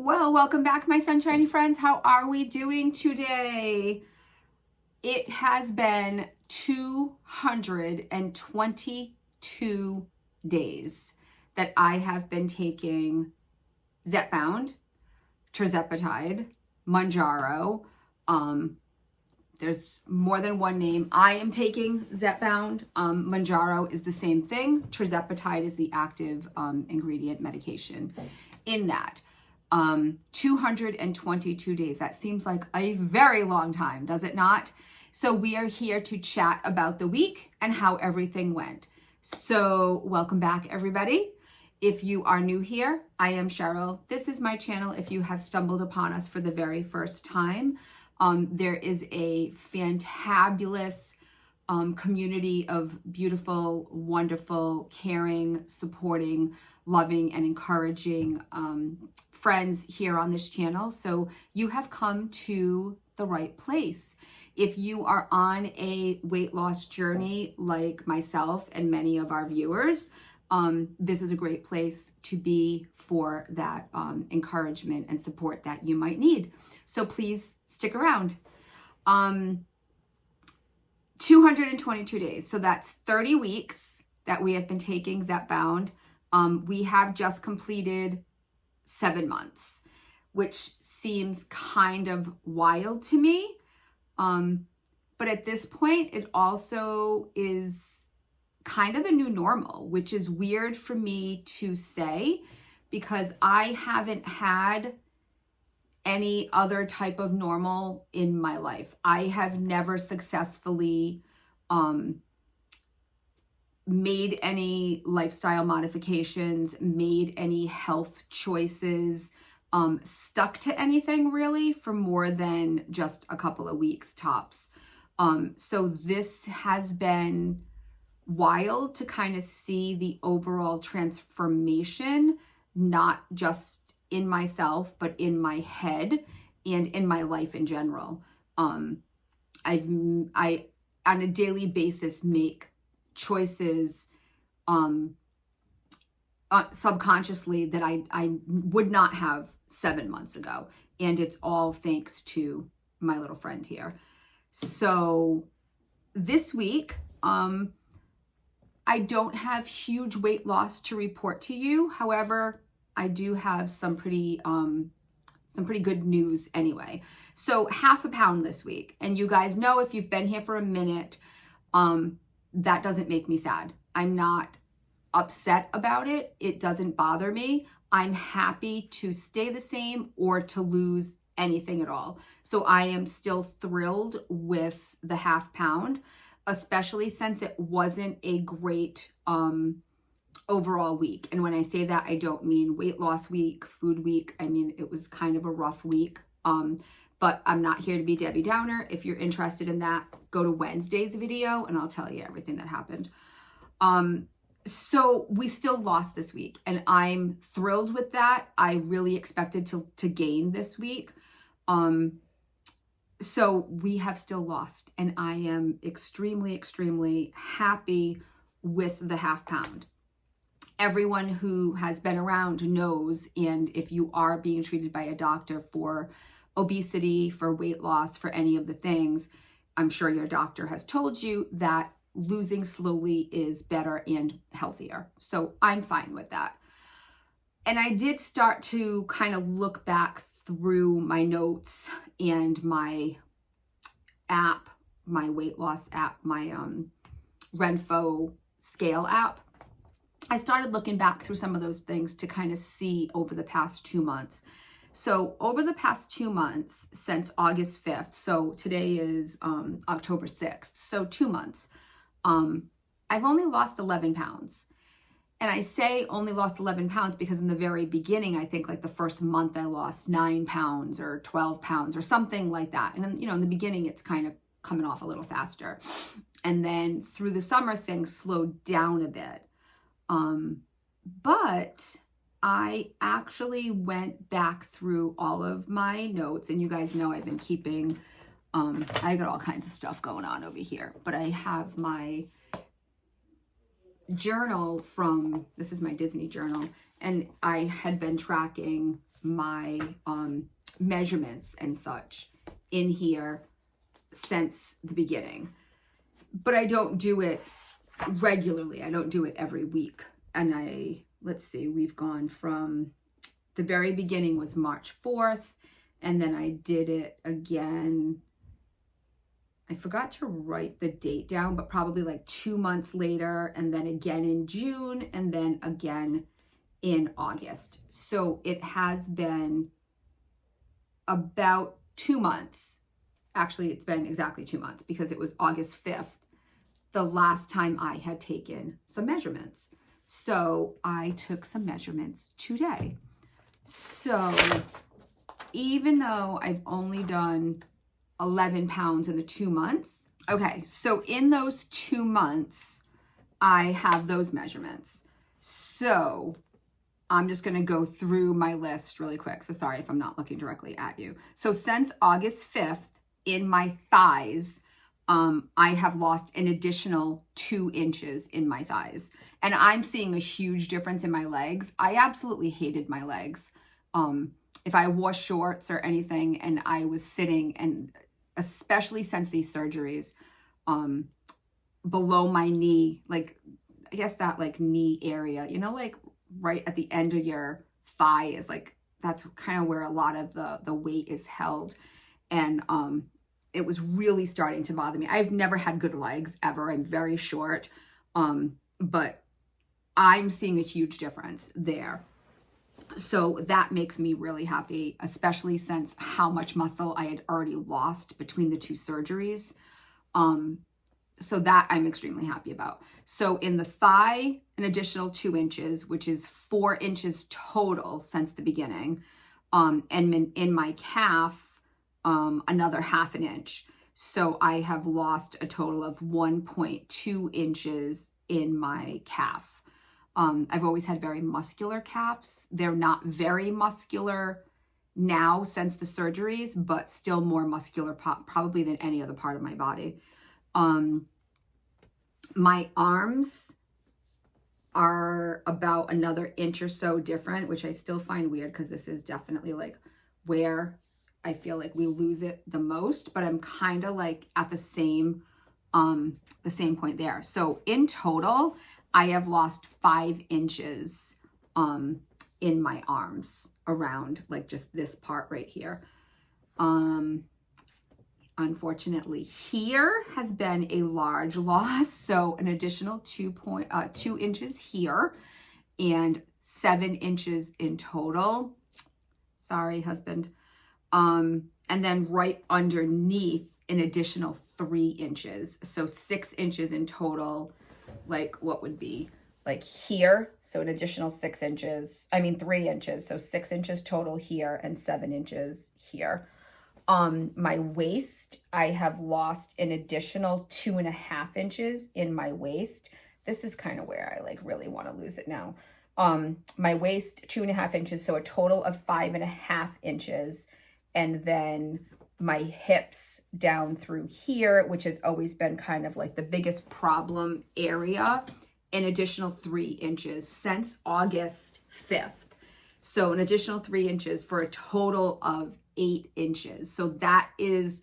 Well, welcome back, my sunshiny friends. How are we doing today? It has been 222 days that I have been taking Zepbound, tirzepatide, Mounjaro. There's more than one name. I am taking Zepbound. Mounjaro is the same thing. Tirzepatide is the active ingredient medication in that. 222 days. That seems like a very long time, does it not? So we are here to chat about the week and how everything went. So welcome back, everybody. If you are new here, I am Cheryl. This is my channel. If you have stumbled upon us for the very first time, there is a fantabulous community of beautiful, wonderful, caring, supporting, loving, and encouraging friends here on this channel. So you have come to the right place. If you are on a weight loss journey like myself and many of our viewers, this is a great place to be for that encouragement and support that you might need. So please stick around. 222 days. So that's 30 weeks that we have been taking Zepbound. We have just completed 7 months, which seems kind of wild to me. But at this point, it also is kind of the new normal, which is weird for me to say because I haven't had any other type of normal in my life. I have never successfully made any lifestyle modifications, made any health choices, stuck to anything really for more than just a couple of weeks tops. So this has been wild to kind of see the overall transformation, not just in myself, but in my head and in my life in general. I on a daily basis make choices subconsciously that I would not have 7 months ago. And it's all thanks to my little friend here. So this week, I don't have huge weight loss to report to you. However, I do have some pretty good news anyway. So 1/2 pound this week. And you guys know, if you've been here for a minute, that doesn't make me sad. I'm not upset about it. It doesn't bother me. I'm happy to stay the same or to lose anything at all. So I am still thrilled with the 1/2 pound, especially since it wasn't a great overall week. And when I say that, I don't mean weight loss week, food week. I mean, it was kind of a rough week. But I'm not here to be Debbie Downer. If you're interested in that, go to Wednesday's video and I'll tell you everything that happened. So we still lost this week and I'm thrilled with that. I really expected to gain this week. So we have still lost and I am extremely, extremely happy with the 1/2 pound. Everyone who has been around knows, and if you are being treated by a doctor for obesity, for weight loss, for any of the things, I'm sure your doctor has told you that losing slowly is better and healthier. So I'm fine with that. And I did start to kind of look back through my notes and my app, my weight loss app, my Renpho scale app. I started looking back through some of those things to kind of see over the past 2 months. So over the past 2 months, since August 5th, so today is October 6th, so 2 months, I've only lost 11 pounds. And I say only lost 11 pounds because in the very beginning, I think like the first month I lost 9 pounds or 12 pounds or something like that. And then, in the beginning, it's kind of coming off a little faster. And then through the summer, things slowed down a bit. But I actually went back through all of my notes, and you guys know I've been keeping, I got all kinds of stuff going on over here, but I have my journal this is my Disney journal, and I had been tracking my measurements and such in here since the beginning. But I don't do it regularly. I don't do it every week. And let's see, we've gone from the very beginning was March 4th. And then I did it again. I forgot to write the date down, but probably like 2 months later, and then again in June, and then again in August. So it has been about 2 months. Actually, it's been exactly 2 months because it was August 5th, the last time I had taken some measurements. So I took some measurements today. So even though I've only done 11 pounds in the 2 months, okay, so in those 2 months, I have those measurements. So I'm just going to go through my list really quick. So sorry if I'm not looking directly at you. So since August 5th, in my thighs, I have lost an additional 2 inches in my thighs. And I'm seeing a huge difference in my legs. I absolutely hated my legs. If I wore shorts or anything and I was sitting, and especially since these surgeries, below my knee, like, I guess that like knee area, you know, like right at the end of your thigh is like, that's kind of where a lot of the weight is held. And it was really starting to bother me. I've never had good legs ever. I'm very short, but I'm seeing a huge difference there. So that makes me really happy, especially since how much muscle I had already lost between the 2 surgeries. So that I'm extremely happy about. So in the thigh, an additional 2 inches, which is 4 inches total since the beginning. And in my calf, another 1/2 inch. So I have lost a total of 1.2 inches in my calf. I've always had very muscular calves. They're not very muscular now since the surgeries, but still more muscular probably than any other part of my body. My arms are about another inch or so different, which I still find weird because this is definitely like where I feel like we lose it the most, but I'm kind of like at the same point there. So in total, I have lost 5 inches in my arms around like just this part right here. Unfortunately, here has been a large loss. So an additional 2 inches here and 7 inches in total. Sorry, husband. And then right underneath an additional 3 inches. So 6 inches in total, like what would be like here. So an additional 3 inches. So 6 inches total here and 7 inches here. My waist, I have lost an additional 2.5 inches in my waist. This is kind of where I like really want to lose it now. My waist, 2.5 inches. So a total of 5.5 inches. And then my hips down through here, which has always been kind of like the biggest problem area, an additional 3 inches since August 5th. So an additional 3 inches for a total of 8 inches. So that is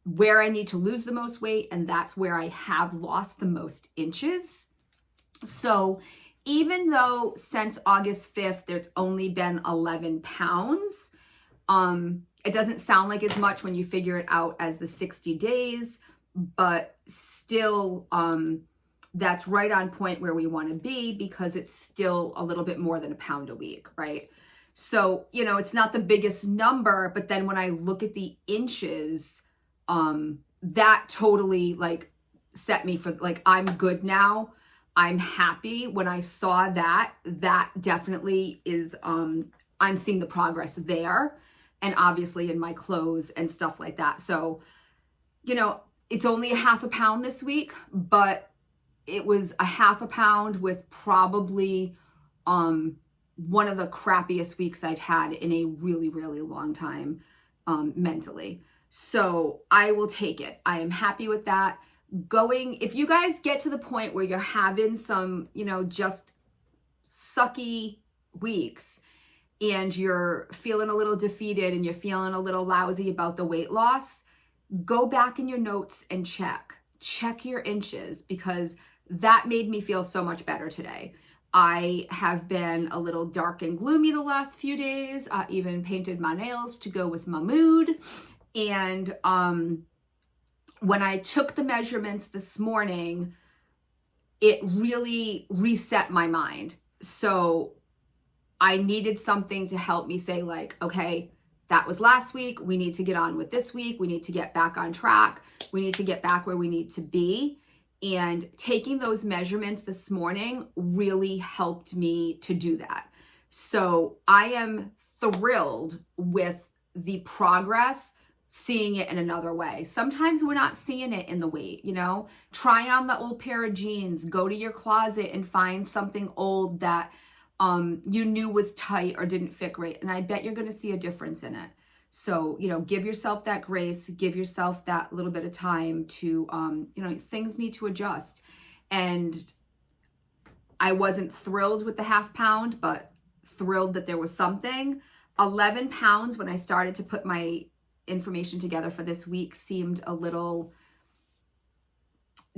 where I need to lose the most weight, and that's where I have lost the most inches. So even though since August 5th, there's only been 11 pounds, it doesn't sound like as much when you figure it out as the 60 days, but still, that's right on point where we want to be because it's still a little bit more than a pound a week, right? So, you know, it's not the biggest number, but then when I look at the inches, that totally like set me for like, I'm good now. I'm happy. When I saw that definitely is, I'm seeing the progress there. And obviously in my clothes and stuff like that. So, you know, it's only a 1/2 pound this week, but it was a 1/2 pound with probably one of the crappiest weeks I've had in a really, really long time mentally. So I will take it. I am happy with that. If you guys get to the point where you're having some, you know, just sucky weeks, and you're feeling a little defeated and you're feeling a little lousy about the weight loss, go back in your notes and check your inches, because that made me feel so much better today. I have been a little dark and gloomy the last few days. I even painted my nails to go with my mood. And when I took the measurements this morning, it really reset my mind. So I needed something to help me say, like, okay, that was last week. We need to get on with this week. We need to get back on track. We need to get back where we need to be. And taking those measurements this morning really helped me to do that. So I am thrilled with the progress, seeing it in another way. Sometimes we're not seeing it in the weight, you know? Try on the old pair of jeans, go to your closet and find something old that you knew was tight or didn't fit great. And I bet you're going to see a difference in it. So, you know, give yourself that grace, give yourself that little bit of time to, you know, things need to adjust. And I wasn't thrilled with the half pound, but thrilled that there was something. 11 pounds when I started to put my information together for this week seemed a little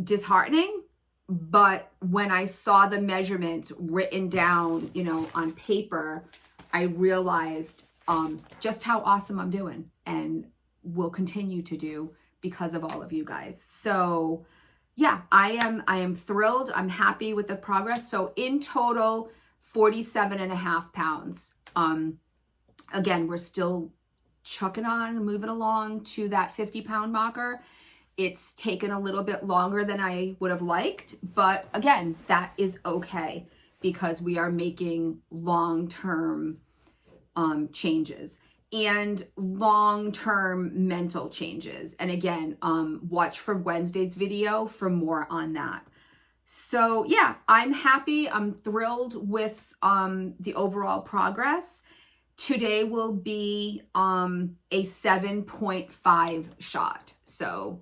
disheartening. But when I saw the measurements written down, you know, on paper, I realized just how awesome I'm doing and will continue to do because of all of you guys. So yeah, I am thrilled. I'm happy with the progress. So in total, 47.5 pounds. Again, we're still chucking on, moving along to that 50-pound marker. It's taken a little bit longer than I would have liked, but again, that is okay because we are making long-term changes and long-term mental changes. And again, watch for Wednesday's video for more on that. So yeah, I'm happy. I'm thrilled with the overall progress. Today will be a 7.5 shot. So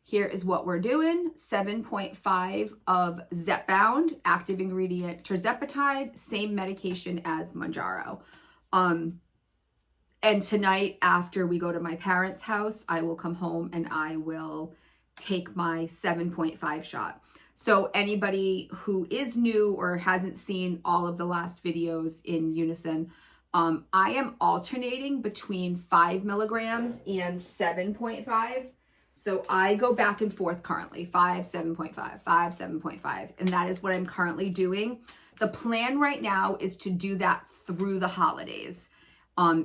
here is what we're doing. 7.5 of Zepbound, active ingredient tirzepatide, same medication as Mounjaro. And tonight, after we go to my parents' house, I will come home and I will take my 7.5 shot. So anybody who is new or hasn't seen all of the last videos in unison, I am alternating between 5 milligrams and 7.5. So I go back and forth currently, 5, 7.5, 5, 7.5. And that is what I'm currently doing. The plan right now is to do that through the holidays.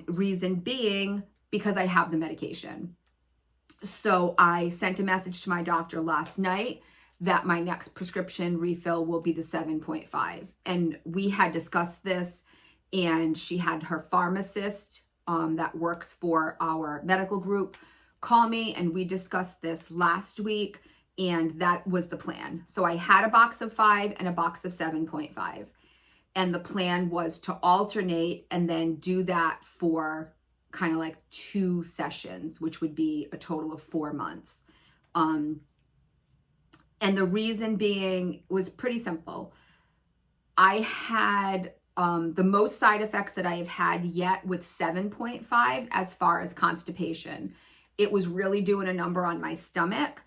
Reason being, because I have the medication. So I sent a message to my doctor last night that my next prescription refill will be the 7.5. And we had discussed this, and she had her pharmacist that works for our medical group call me, and we discussed this last week, and that was the plan. So I had a box of 5 and a box of 7.5. And the plan was to alternate and then do that for kind of like 2 sessions, which would be a total of 4 months. And the reason being was pretty simple. I had the most side effects that I have had yet with 7.5 as far as constipation. It was really doing a number on my stomach.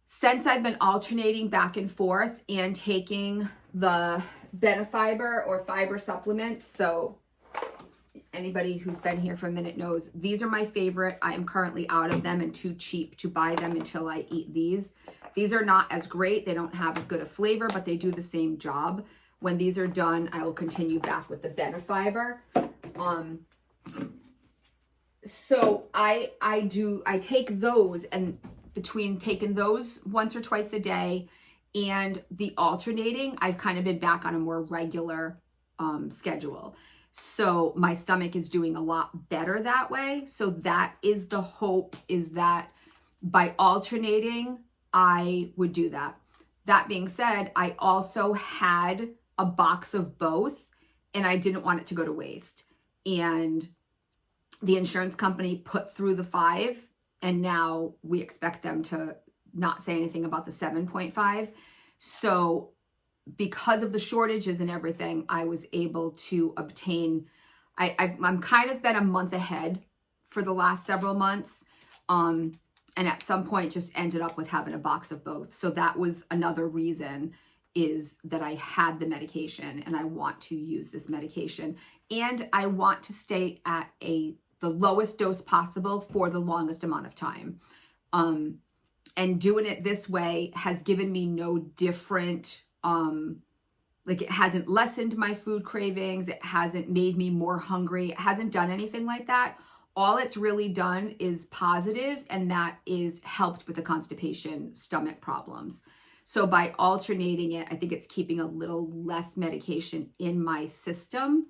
Since I've been alternating back and forth and taking the Benefiber or fiber supplements, so anybody who's been here for a minute knows these are my favorite. I am currently out of them and too cheap to buy them until I eat these. These are not as great. They don't have as good a flavor, but they do the same job. When these are done, I will continue back with the Benefiber. So I take those, and between taking those once or twice a day and the alternating, I've kind of been back on a more regular schedule. So my stomach is doing a lot better that way. So that is the hope, is that by alternating, I would do that. That being said, I also had a box of both, and I didn't want it to go to waste. And the insurance company put through the 5, and now we expect them to not say anything about the 7.5. So because of the shortages and everything, I was able to obtain I'm kind of been a month ahead for the last several months. And at some point just ended up with having a box of both. So that was another reason, is that I had the medication and I want to use this medication. And I want to stay at the lowest dose possible for the longest amount of time. And doing it this way has given me no different, like it hasn't lessened my food cravings. It hasn't made me more hungry. It hasn't done anything like that. All it's really done is positive, and that is helped with the constipation, stomach problems. So by alternating it, I think it's keeping a little less medication in my system.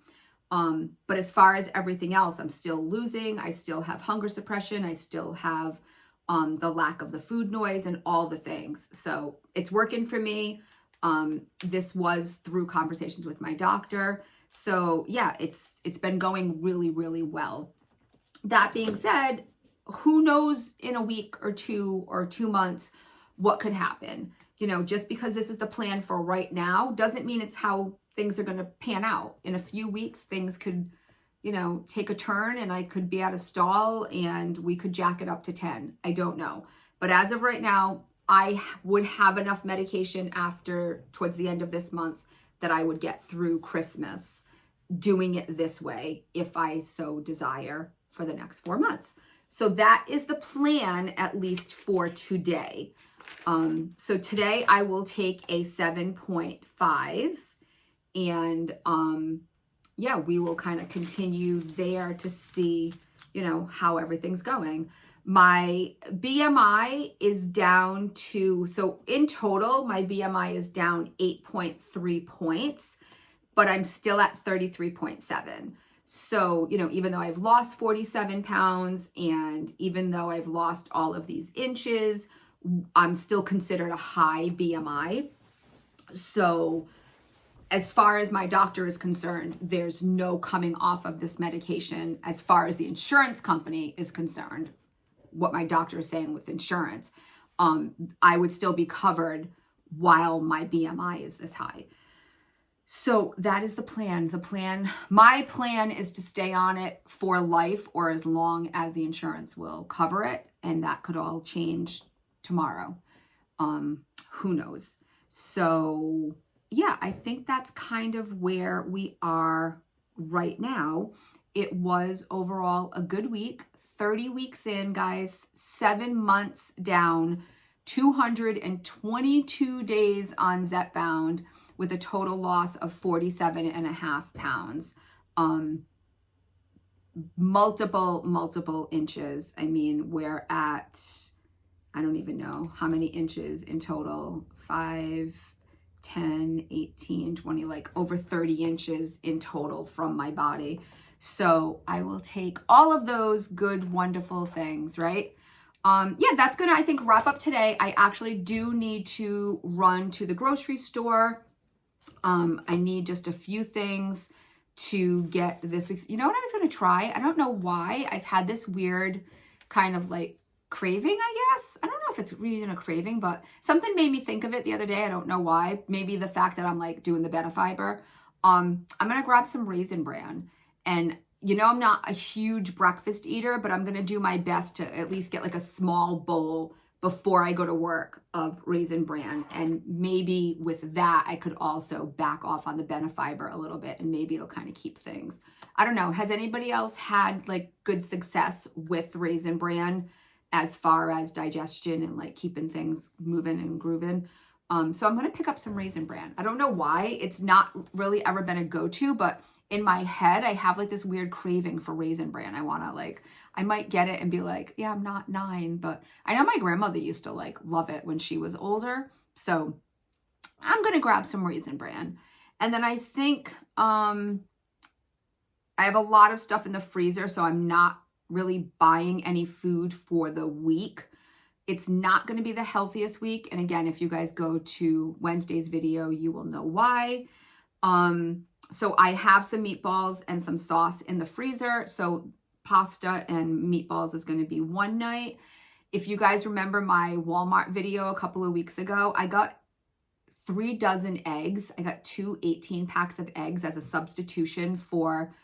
But as far as everything else, I'm still losing. I still have hunger suppression. I still have the lack of the food noise and all the things. So it's working for me. This was through conversations with my doctor. So yeah, it's been going really, really well. That being said, who knows in a week or 2 months what could happen? You know, just because this is the plan for right now doesn't mean it's how things are going to pan out. In a few weeks, things could, you know, take a turn and I could be at a stall and we could jack it up to 10. I don't know. But as of right now, I would have enough medication towards the end of this month that I would get through Christmas doing it this way if I so desire for the next 4 months. So that is the plan, at least for today. So today I will take a 7.5 and yeah, we will kind of continue there to see, you know, how everything's going. My BMI is down to, so in total, my BMI is down 8.3 points, but I'm still at 33.7. So, you know, even though I've lost 47 pounds and even though I've lost all of these inches, I'm still considered a high BMI. So as far as my doctor is concerned, there's no coming off of this medication as far as the insurance company is concerned. What my doctor is saying with insurance, I would still be covered while my BMI is this high. So that is the plan. My plan is to stay on it for life or as long as the insurance will cover it. And that could all change tomorrow. Who knows? So yeah, I think that's kind of where we are right now. It was overall a good week. 30 weeks in, guys, 7 months down, 222 days on Zepbound with a total loss of 47.5 pounds. Multiple inches. I mean, we're at, I don't even know how many inches in total, 5, 10, 18, 20, like over 30 inches in total from my body. So I will take all of those good, wonderful things, right? Yeah, that's gonna, I think, wrap up today. I actually do need to run to the grocery store. I need just a few things to get this week's, you know what I was gonna try? I don't know why. I've had this weird kind of like craving, I guess. I don't know if it's really a craving, but something made me think of it the other day. I don't know why. Maybe the fact that I'm like doing the Benefiber. I'm gonna grab some Raisin Bran. And you know, I'm not a huge breakfast eater, but I'm going to do my best to at least get like a small bowl before I go to work of Raisin Bran. And maybe with that, I could also back off on the Benefiber a little bit and maybe it'll kind of keep things. I don't know. Has anybody else had like good success with Raisin Bran as far as digestion and like keeping things moving and grooving? So I'm going to pick up some Raisin Bran. I don't know why. It's not really ever been a go-to, but in my head, I have like this weird craving for Raisin Bran. I want to like, I might get it and be like, yeah, I'm not 9, but I know my grandmother used to like love it when she was older. So I'm going to grab some Raisin Bran. And then I think I have a lot of stuff in the freezer, so I'm not really buying any food for the week. It's not going to be the healthiest week. And again, if you guys go to Wednesday's video, you will know why. So I have some meatballs and some sauce in the freezer. So pasta and meatballs is going to be one night. If you guys remember my Walmart video a couple of weeks ago, I got 3 dozen eggs. I got 2 18 packs of eggs as a substitution for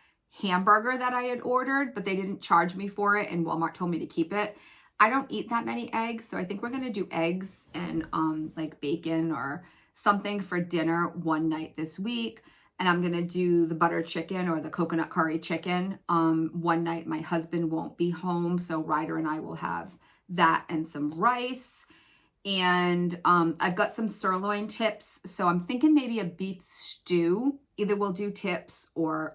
hamburger that I had ordered, but they didn't charge me for it and Walmart told me to keep it. I don't eat that many eggs, so I think we're going to do eggs and like bacon or something for dinner one night this week. And I'm going to do the butter chicken or the coconut curry chicken one night. My husband won't be home, so Ryder and I will have that and some rice. And I've got some sirloin tips, so I'm thinking maybe a beef stew. Either we'll do tips or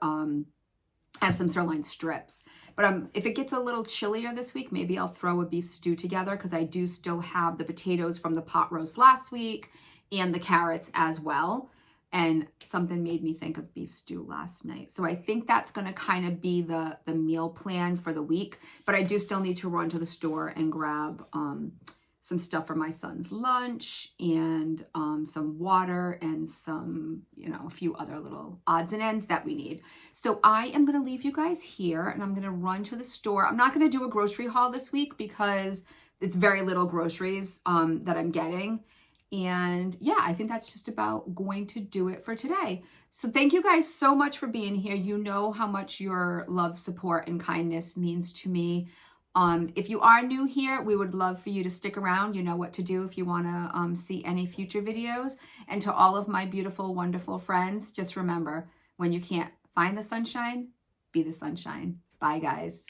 have some sirloin strips. But if it gets a little chillier this week, maybe I'll throw a beef stew together because I do still have the potatoes from the pot roast last week and the carrots as well. And something made me think of beef stew last night. So I think that's going to kind of be the meal plan for the week. But I do still need to run to the store and grab some stuff for my son's lunch and some water and some, a few other little odds and ends that we need. So I am going to leave you guys here and I'm going to run to the store. I'm not going to do a grocery haul this week because it's very little groceries that I'm getting. And yeah, I think that's just about going to do it for today. So thank you guys so much for being here. You know how much your love, support, and kindness means to me. If you are new here, we would love for you to stick around. You know what to do if you want to see any future videos. And to all of my beautiful, wonderful friends, just remember, when you can't find the sunshine, be the sunshine. Bye, guys.